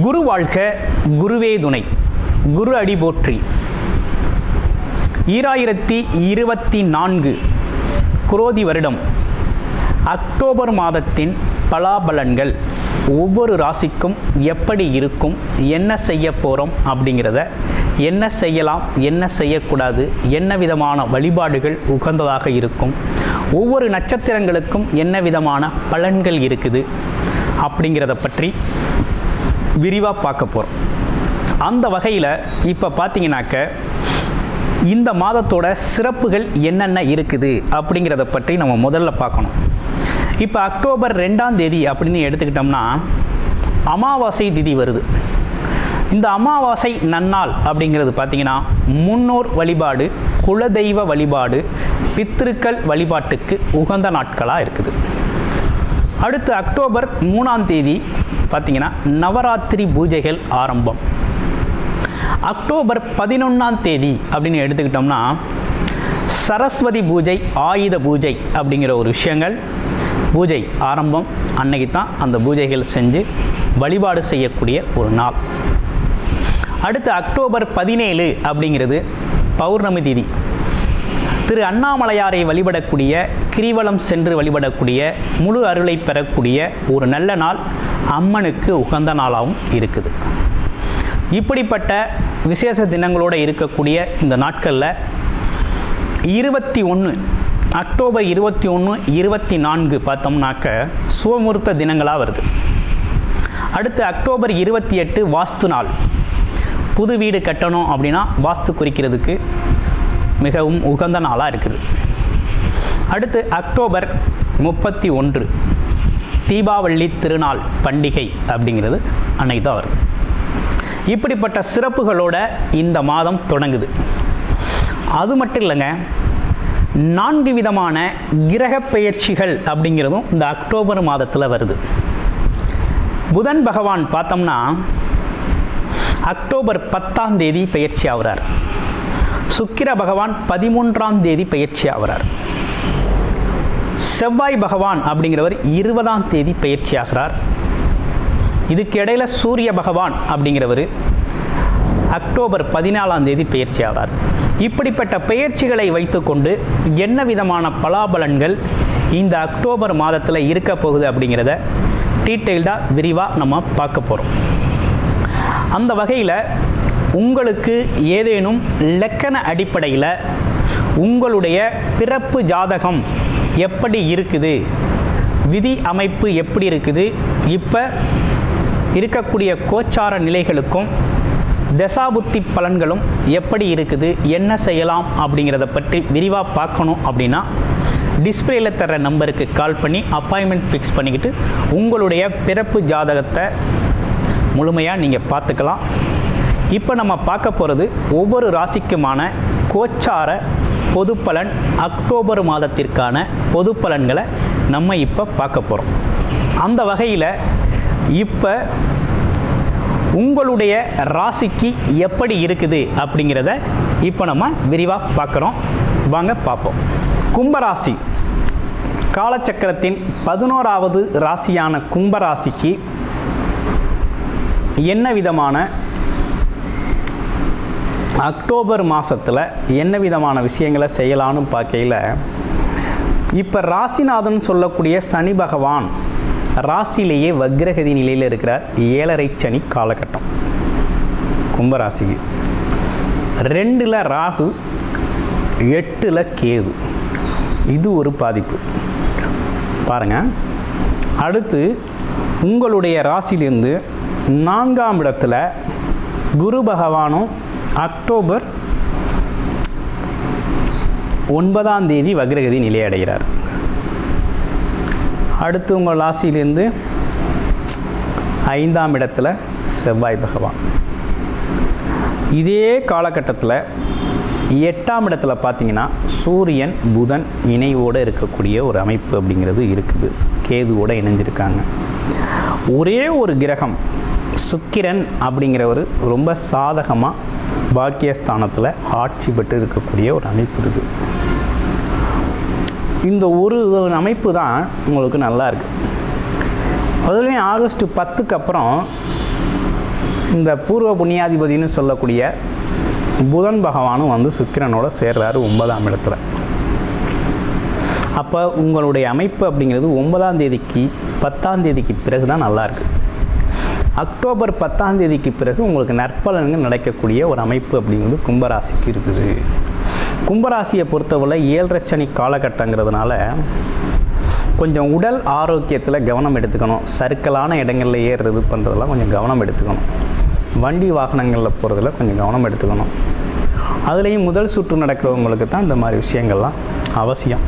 குரு வாழ்க, குருவே துணை, குரு அடி போற்றி. 2024 குரோதி வருடம் அக்டோபர் மாதத்தின் பலாபலன்கள் ஒவ்வொரு ராசிக்கும் எப்படி இருக்கும், என்ன செய்ய போகிறோம் அப்படிங்கிறத, என்ன செய்யலாம், என்ன செய்யக்கூடாது, என்ன விதமான வழிபாடுகள் உகந்ததாக இருக்கும், ஒவ்வொரு நட்சத்திரங்களுக்கும் என்ன விதமான பலன்கள் இருக்குது அப்படிங்கிறத பற்றி விரிவாக பார்க்க போகிறோம். அந்த வகையில் இப்போ பார்த்தீங்கன்னாக்க இந்த மாதத்தோட சிறப்புகள் என்னென்ன இருக்குது அப்படிங்கிறத பற்றி நம்ம முதல்ல பார்க்கணும். இப்போ அக்டோபர் 2ஆம் தேதி அப்படின்னு எடுத்துக்கிட்டோம்னா அமாவாசை திதி வருது. இந்த அமாவாசை நன்னாள் அப்படிங்கிறது பார்த்திங்கன்னா முன்னோர் வழிபாடு, குலதெய்வ வழிபாடு, பித்திருக்கள் வழிபாட்டுக்கு உகந்த நாட்களாக இருக்குது. அடுத்து அக்டோபர் 3ஆம் தேதி பார்த்திங்கன்னா நவராத்திரி பூஜைகள் ஆரம்பம். அக்டோபர் 11ஆம் தேதி அப்படின்னு எடுத்துக்கிட்டோம்னா சரஸ்வதி பூஜை, ஆயுத பூஜை அப்படிங்கிற ஒரு விஷயங்கள் பூஜை ஆரம்பம். அன்னைக்கு தான் அந்த பூஜைகள் செஞ்சு வழிபாடு செய்யக்கூடிய ஒரு நாள். அடுத்து அக்டோபர் 17 அப்படிங்கிறது பௌர்ணமி திதி. திரு அண்ணாமலையாரை வழிபடக்கூடிய, கிரிவலம் சென்று வழிபடக்கூடிய, முழு அருளை பெறக்கூடிய ஒரு நல்ல நாள், அம்மனுக்கு உகந்த நாளாகவும் இருக்குது. இப்படிப்பட்ட விசேஷ தினங்களோடு இருக்கக்கூடிய இந்த நாட்களில் 21 அக்டோபர் 21, 24 பார்த்தோம்னாக்க சுபமுகூர்த்த தினங்களாக வருது. அடுத்து அக்டோபர் 28 வாஸ்து நாள். புது வீடு கட்டணும் அப்படின்னா வாஸ்து குறிக்கிறதுக்கு மிகவும் உகந்த நாளாக இருக்குது. அடுத்து அக்டோபர் 31 தீபாவளி திருநாள் பண்டிகை அப்படிங்கிறது அன்னைக்கு தான் வருது. இப்படிப்பட்ட சிறப்புகளோட இந்த மாதம் தொடங்குது. அது மட்டும் இல்லைங்க, 4 விதமான கிரக பெயர்ச்சிகள் அப்படிங்கிறதும் இந்த அக்டோபர் மாதத்தில் வருது. புதன் பகவான் பார்த்தோம்னா அக்டோபர் 10ஆம் தேதி பெயர்ச்சி ஆகிறார். சுக்கிர பகவான் 13ஆம் தேதி பெயர்ச்சி ஆகிறார். செவ்வாய் பகவான் அப்படிங்கிறவர் 20ஆம் தேதி பெயர்ச்சி ஆகிறார். இதுக்கு இடையில் சூரிய பகவான் அப்படிங்கிறவர் அக்டோபர் 14ஆம் தேதி பெயர்ச்சி ஆகிறார். இப்படிப்பட்ட பெயர்ச்சிகளை வைத்துக்கொண்டு என்ன விதமான பலாபலன்கள் இந்த அக்டோபர் மாதத்தில் இருக்க போகுது அப்படிங்கிறத டீட்டெயில்டாக விரிவாக நம்ம பார்க்க போகிறோம். அந்த வகையில் உங்களுக்கு ஏதேனும் இலக்கண அடிப்படையில் உங்களுடைய பிறப்பு ஜாதகம் எப்படி இருக்குது, விதி அமைப்பு எப்படி இருக்குது, இப்போ இருக்கக்கூடிய கோச்சார நிலைகளுக்கும் தசாபுத்தி பலன்களும் எப்படி இருக்குது, என்ன செய்யலாம் அப்படிங்கிறத பற்றி விரிவாக பார்க்கணும் அப்படின்னா டிஸ்பிளேயில் தர நம்பருக்கு கால் பண்ணி அப்பாயின்மெண்ட் ஃபிக்ஸ் பண்ணிக்கிட்டு உங்களுடைய பிறப்பு ஜாதகத்தை முழுமையாக நீங்கள் பார்த்துக்கலாம். இப்போ நம்ம பார்க்க போகிறது ஒவ்வொரு ராசிக்குமான கோச்சார பொது பலன், அக்டோபர் மாதத்திற்கான பொது பலன்களை நம்ம இப்போ பார்க்க போகிறோம். அந்த வகையில் இப்போ உங்களுடைய ராசிக்கு எப்படி இருக்குது அப்படிங்கிறத இப்போ நம்ம விரிவாக பார்க்குறோம். வாங்க பார்ப்போம். கும்பராசி காலச்சக்கரத்தின் 11வது ராசியான கும்பராசிக்கு என்ன விதமான அக்டோபர் மாதத்தில் என்ன விதமான விஷயங்களை செய்யலான்னு பார்க்கையில், இப்போ ராசிநாதன் சொல்லக்கூடிய சனி பகவான் ராசியிலேயே வக்ரகதி நிலையில் இருக்கிறார். 7.5 சனி காலகட்டம் கும்பராசிக்கு. 2ல் ராகு, 8ல் கேது. இது ஒரு பாதிப்பு பாருங்கள். அடுத்து உங்களுடைய ராசியிலிருந்து 4ஆம் இடத்துல குரு பகவானும் அக்டோபர் 9ஆம் தேதி வக்ரகதி நிலையடைகிறார். அடுத்து உங்கள் ராசியிலிருந்து 5ஆம் இடத்துல செவ்வாய் பகவான். இதே காலகட்டத்தில் 8ஆம் இடத்துல பார்த்தீங்கன்னா சூரியன் புதன் இணைவோடு இருக்கக்கூடிய ஒரு அமைப்பு அப்படிங்கிறது இருக்குது. கேதுவோடு இணைஞ்சிருக்காங்க. ஒரே ஒரு கிரகம் சுக்கிரன் அப்படிங்கிறவர் ரொம்ப சாதகமாக பாக்கியஸ்தானத்தில் ஆட்சி பெற்று இருக்கக்கூடிய ஒரு அமைப்பு இருக்குது. இந்த ஒரு அமைப்பு தான் உங்களுக்கு நல்லா இருக்குது. அதுலேயும் ஆகஸ்ட் 10க்கு அப்புறம் இந்த பூர்வ புண்ணியாதிபதினு சொல்லக்கூடிய புதன் பகவானும் வந்து சுக்கிரனோட சேர்றாரு 9ஆம் இடத்துல. அப்போ உங்களுடைய அமைப்பு அப்படிங்கிறது 9ஆம் தேதிக்கு 10ஆம் தேதிக்கு பிறகு தான் நல்லாயிருக்கு. அக்டோபர் 10ஆம் தேதிக்கு பிறகு உங்களுக்கு நற்பலன்கள் நடக்கக்கூடிய ஒரு அமைப்பு அப்படிங்கிறது கும்பராசிக்கு இருக்குது. கும்பராசியை பொறுத்தவரை 7.5 சனி காலகட்டங்கிறதுனால கொஞ்சம் உடல் ஆரோக்கியத்தில் கவனம் எடுத்துக்கணும். சறுக்கலான இடங்களில் ஏறுறது பண்ணுறதெல்லாம் கொஞ்சம் கவனம் எடுத்துக்கணும். வண்டி வாகனங்களில் போகிறதுல கொஞ்சம் கவனம் எடுத்துக்கணும். அதுலேயும் முதல் சுற்று நடக்கிறவங்களுக்கு தான் இந்த மாதிரி விஷயங்கள்லாம் அவசியம்.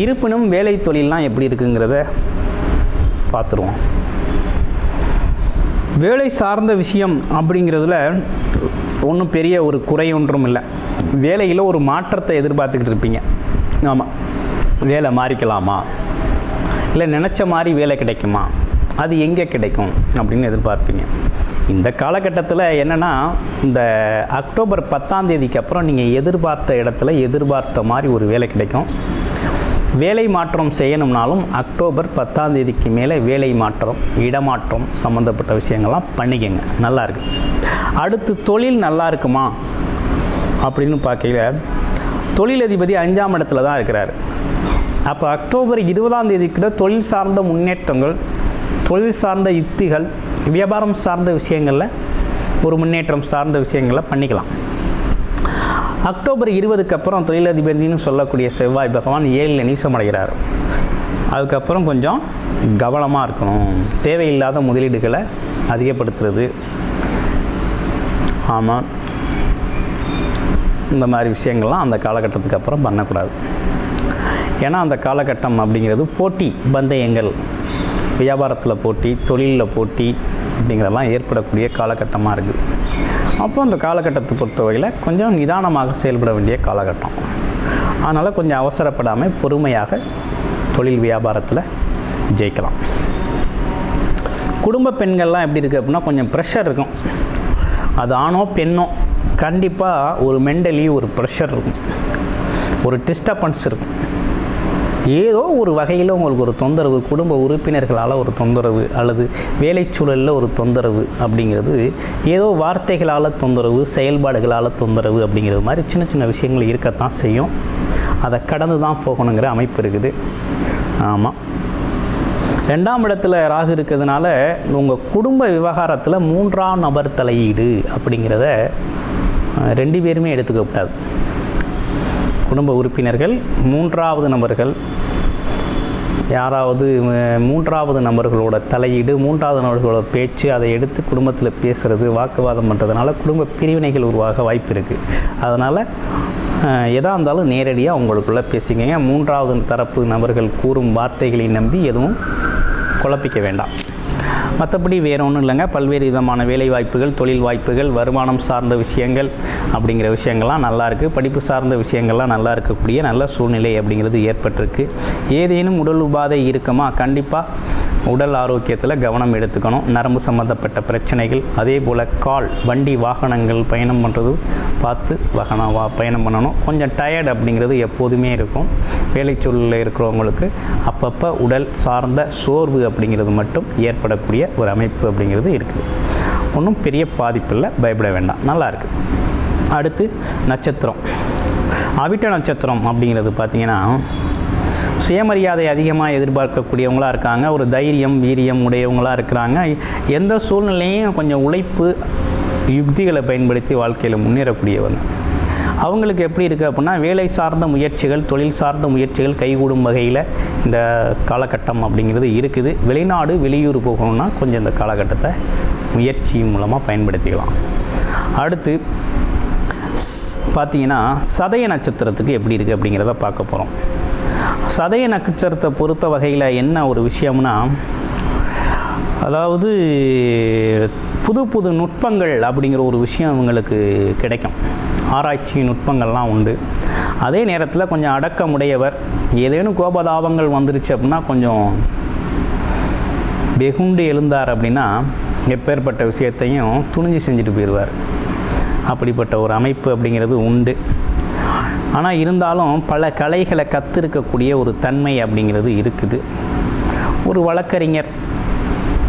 இருப்பினும் வேலை தொழிலெலாம் எப்படி இருக்குங்கிறத பார்த்துருவோம். வேலை சார்ந்த விஷயம் அப்படிங்கிறதுல ஒன்றும் பெரிய ஒரு குறை ஒன்றும் இல்லை. வேலையில் ஒரு மாற்றத்தை எதிர்பார்த்துக்கிட்டு இருப்பீங்க. ஆமாம், வேலை மாறிக்கலாமா, இல்லை நினச்ச மாதிரி வேலை கிடைக்குமா, அது எங்கே கிடைக்கும் அப்படின்னு எதிர்பார்ப்பீங்க. இந்த காலகட்டத்தில் என்னென்னா, இந்த அக்டோபர் 10ஆம் தேதிக்கு அப்புறம் நீங்கள் எதிர்பார்த்த இடத்துல எதிர்பார்த்த மாதிரி ஒரு வேலை கிடைக்கும். வேலை மாற்றம் செய்யணும்னாலும் அக்டோபர் 10ஆம் தேதிக்கு மேலே வேலை மாற்றம், இடமாற்றம் சம்மந்தப்பட்ட விஷயங்கள்லாம் பண்ணிக்கங்க, நல்லாயிருக்கு. அடுத்து தொழில் நல்லா இருக்குமா அப்படின்னு பார்க்கல, தொழிலதிபதி 5ஆம் இடத்துல தான் இருக்கிறார். அப்போ அக்டோபர் 20ஆம் தேதிக்கு தொழில் சார்ந்த முன்னேற்றங்கள், தொழில் சார்ந்த யுக்திகள், வியாபாரம் சார்ந்த விஷயங்களில் ஒரு முன்னேற்றம் சார்ந்த விஷயங்களை பண்ணிக்கலாம். அக்டோபர் 20க்கு அப்புறம் தொழிலதிபதினு சொல்லக்கூடிய செவ்வாய் பகவான் 7ல் நீசமடைகிறார். அதுக்கப்புறம் கொஞ்சம் கவனமாக இருக்கணும். தேவையில்லாத முதலீடுகளை அதிகப்படுத்துறது, ஆமாம், இந்த மாதிரி விஷயங்கள்லாம் அந்த காலகட்டத்துக்கு அப்புறம் பண்ணக்கூடாது. ஏன்னா அந்த காலகட்டம் அப்படிங்கிறது போட்டி பந்தயங்கள், வியாபாரத்தில் போட்டி, தொழிலில் போட்டி அப்படிங்கிறதெல்லாம் ஏற்படக்கூடிய காலகட்டமாக இருக்குது. அப்போ அந்த காலகட்டத்தை பொறுத்தவரையில் கொஞ்சம் நிதானமாக செயல்பட வேண்டிய காலகட்டம். அதனால் கொஞ்சம் அவசரப்படாமல் பொறுமையாக தொழில் வியாபாரத்தில் ஜெயிக்கலாம். குடும்ப பெண்கள்லாம் எப்படி இருக்குது அப்படின்னா கொஞ்சம் ப்ரெஷர் இருக்கும். அது ஆணோ பெண்ணோ கண்டிப்பாக ஒரு மென்டலி ஒரு ப்ரெஷர் இருக்கும், ஒரு டிஸ்டர்பன்ஸ் இருக்கும். ஏதோ ஒரு வகையில் உங்களுக்கு ஒரு தொந்தரவு, குடும்ப உறுப்பினர்களால் ஒரு தொந்தரவு, அல்லது வேலை சூழலில் ஒரு தொந்தரவு அப்படிங்கிறது, ஏதோ வார்த்தைகளால் தொந்தரவு, செயல்பாடுகளால் தொந்தரவு அப்படிங்கிறது மாதிரி சின்ன சின்ன விஷயங்கள் இருக்கத்தான் செய்யும். அதை கடந்து தான் போகணுங்கிற அமைப்பு இருக்குது. ஆமாம், 2ஆம் இடத்துல ராகு இருக்கிறதுனால உங்கள் குடும்ப விவகாரத்தில் 3ஆம் நபர் தலையீடு அப்படிங்கிறத 2 பேருமே எடுத்துக்கக்கூடாது. குடும்ப உறுப்பினர்கள், 3வது நபர்கள், யாராவது 3வது நபர்களோட தலையீடு, 3வது நபர்களோட பேச்சு, அதை எடுத்து குடும்பத்தில் பேசுகிறது, வாக்குவாதம் பண்ணுறதுனால குடும்ப பிரிவினைகள் உருவாக வாய்ப்பு இருக்குது. அதனால் எதாக இருந்தாலும் நேரடியாக உங்களுக்குள்ளே பேசிக்கங்க. 3வது தரப்பு நபர்கள் கூறும் வார்த்தைகளை நம்பி எதுவும் குழப்பிக்க வேண்டாம். மற்றபடி வேறு ஒன்றும் இல்லைங்க. பல்வேறு விதமான வேலை வாய்ப்புகள், தொழில் வாய்ப்புகள், வருமானம் சார்ந்த விஷயங்கள் அப்படிங்கிற விஷயங்கள்லாம் நல்லாயிருக்கு. படிப்பு சார்ந்த விஷயங்கள்லாம் நல்லா இருக்கக்கூடிய நல்ல சூழ்நிலை அப்படிங்கிறது ஏற்பட்டிருக்கு. ஏதேனும் உடல் உபாதை இருக்குமா, கண்டிப்பாக உடல் ஆரோக்கியத்தில் கவனம் எடுத்துக்கணும். நரம்பு சம்மந்தப்பட்ட பிரச்சனைகள், அதே போல் கால், வண்டி வாகனங்கள் பயணம் பண்ணுறது பார்த்து பயணம் பண்ணணும். கொஞ்சம் டயர்ட் அப்படிங்கிறது எப்போதுமே இருக்கும். வேலைச்சூழலில் இருக்கிறவங்களுக்கு அப்பப்போ உடல் சார்ந்த சோர்வு அப்படிங்கிறது மட்டும் ஏற்படக்கூடிய ஒரு அமைப்பு அப்படிங்கிறது இருக்குது. ஒன்றும் பெரிய பாதிப்பில்லை, பயப்பட வேண்டாம், நல்லாயிருக்கு. அடுத்து நட்சத்திரம், அவிட்ட நட்சத்திரம் அப்படிங்கிறது பார்த்திங்கன்னா சுயமரியாதை அதிகமாக எதிர்பார்க்கக்கூடியவங்களாக இருக்காங்க. ஒரு தைரியம் வீரியம் உடையவங்களாக இருக்கிறாங்க. எந்த சூழ்நிலையும் கொஞ்சம் உழைப்பு யுக்திகளை பயன்படுத்தி வாழ்க்கையில் முன்னேறக்கூடியவங்க. அவங்களுக்கு எப்படி இருக்குது அப்படின்னா, வேலை சார்ந்த முயற்சிகள், தொழில் சார்ந்த முயற்சிகள் கைகூடும் வகையில் இந்த காலகட்டம் அப்படிங்கிறது இருக்குது. வெளிநாடு வெளியூர் போகணுன்னா கொஞ்சம் இந்த காலகட்டத்தை முயற்சி மூலமாக பயன்படுத்திக்கலாம். அடுத்து பார்த்திங்கன்னா சதய நட்சத்திரத்துக்கு எப்படி இருக்குது அப்படிங்கிறத பார்க்க போகிறோம். சதய நட்சத்திரத்தை பொறுத்த வகையில் என்ன ஒரு விஷயம்னா, அதாவது புது புது நுட்பங்கள் அப்படிங்கிற ஒரு விஷயம் இவங்களுக்கு கிடைக்கும். ஆராய்ச்சி நுட்பங்கள்லாம் உண்டு. அதே நேரத்தில் கொஞ்சம் அடக்கமுடையவர். ஏதேனும் கோபதாபங்கள் வந்துருச்சு அப்படின்னா கொஞ்சம் வெகுண்டு எழுந்தார் அப்படின்னா எப்பேற்பட்ட விஷயத்தையும் துணிஞ்சு செஞ்சுட்டு போயிடுவார். அப்படிப்பட்ட ஒரு அமைப்பு அப்படிங்கிறது உண்டு. ஆனால் இருந்தாலும் பல கலைகளை கற்றிருக்கக்கூடிய ஒரு தன்மை அப்படிங்கிறது இருக்குது. ஒரு வழக்கறிஞர்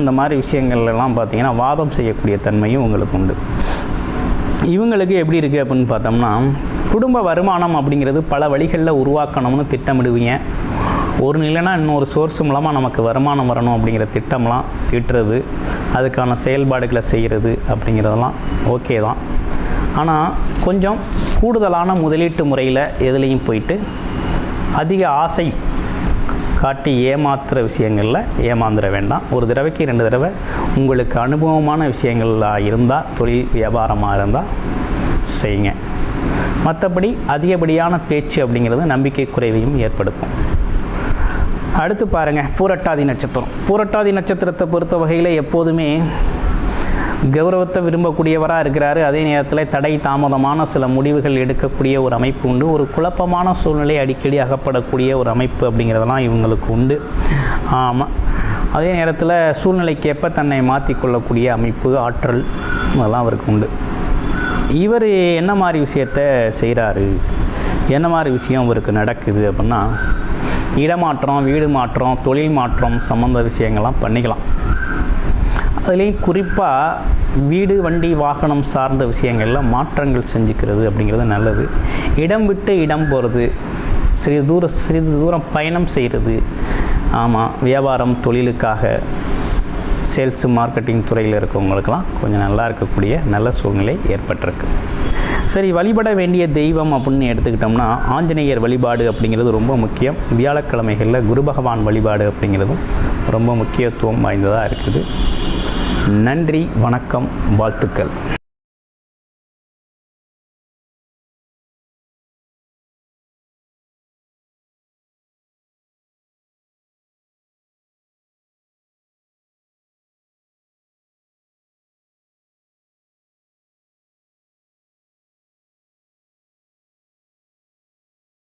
இந்த மாதிரி விஷயங்கள்லாம் பார்த்திங்கன்னா வாதம் செய்யக்கூடிய தன்மையும் உங்களுக்கு உண்டு. இவங்களுக்கு எப்படி இருக்குது அப்படின்னு பார்த்தோம்னா, குடும்ப வருமானம் அப்படிங்கிறது பல வழிகளில் உருவாக்கணும்னு திட்டமிடுவீங்க. ஒரு நிலைனா இன்னொரு சோர்ஸ் மூலமாக நமக்கு வருமானம் வரணும் அப்படிங்கிற திட்டம்லாம் தீட்டுறது, அதுக்கான செயல்பாடுகளை செய்கிறது அப்படிங்கிறதெல்லாம் ஓகே தான். ஆனால் கொஞ்சம் கூடுதலான முதலீட்டு முறையில் எதுலேயும் போயிட்டு அதிக ஆசை காட்டி ஏமாத்துகிற விஷயங்களில் ஏமாந்துட வேண்டாம். ஒரு தடவைக்கு 2 தடவை உங்களுக்கு அனுபவமான விஷயங்களாக இருந்தால், தொழில் வியாபாரமாக இருந்தால் செய்யுங்க. மற்றபடி அதிகப்படியான பேச்சு அப்படிங்கிறது நம்பிக்கை குறைவையும் ஏற்படுத்தும். அடுத்து பாருங்கள், பூரட்டாதி நட்சத்திரம். பூரட்டாதி நட்சத்திரத்தை பொறுத்த வகையில் எப்போதுமே கௌரவத்தை விரும்பக்கூடியவராக இருக்கிறாரு. அதே நேரத்தில் தடை தாமதமான சில முடிவுகள் எடுக்கக்கூடிய ஒரு அமைப்பு உண்டு. ஒரு குழப்பமான சூழ்நிலை அடிக்கடி அகப்படக்கூடிய ஒரு அமைப்பு அப்படிங்கிறதெல்லாம் இவங்களுக்கு உண்டு. ஆமாம், அதே நேரத்தில் சூழ்நிலைக்கேற்ப தன்னை மாற்றிக்கொள்ளக்கூடிய அமைப்பு, ஆற்றல் அதெல்லாம் அவருக்கு உண்டு. இவர் என்ன மாதிரி விஷயத்தை செய்கிறாரு, என்ன மாதிரி விஷயம் அவருக்கு நடக்குது அப்படின்னா, இடமாற்றம், வீடு மாற்றம், தொழில் மாற்றம் சம்மந்த விஷயங்கள்லாம் பண்ணிக்கலாம். அதுலேயும் குறிப்பாக வீடு, வண்டி, வாகனம் சார்ந்த விஷயங்களில் மாற்றங்கள் செஞ்சுக்கிறது அப்படிங்கிறது நல்லது. இடம் விட்டு இடம் போகிறது, சிறிது தூரம் பயணம் செய்கிறது. ஆமாம், வியாபாரம், தொழிலுக்காக சேல்ஸு, மார்க்கெட்டிங் துறையில் இருக்கவங்களுக்கெல்லாம் கொஞ்சம் நல்லா இருக்கக்கூடிய நல்ல சூழ்நிலை ஏற்பட்டிருக்கு. சரி, வழிபட வேண்டிய தெய்வம் அப்படின்னு எடுத்துக்கிட்டோம்னா ஆஞ்சநேயர் வழிபாடு அப்படிங்கிறது ரொம்ப முக்கியம். வியாழக்கிழமைகளில் குரு பகவான் வழிபாடு அப்படிங்கிறதும் ரொம்ப முக்கியத்துவம் வாய்ந்ததாக இருக்குது. நன்றி, வணக்கம், வாழ்த்துக்கள்.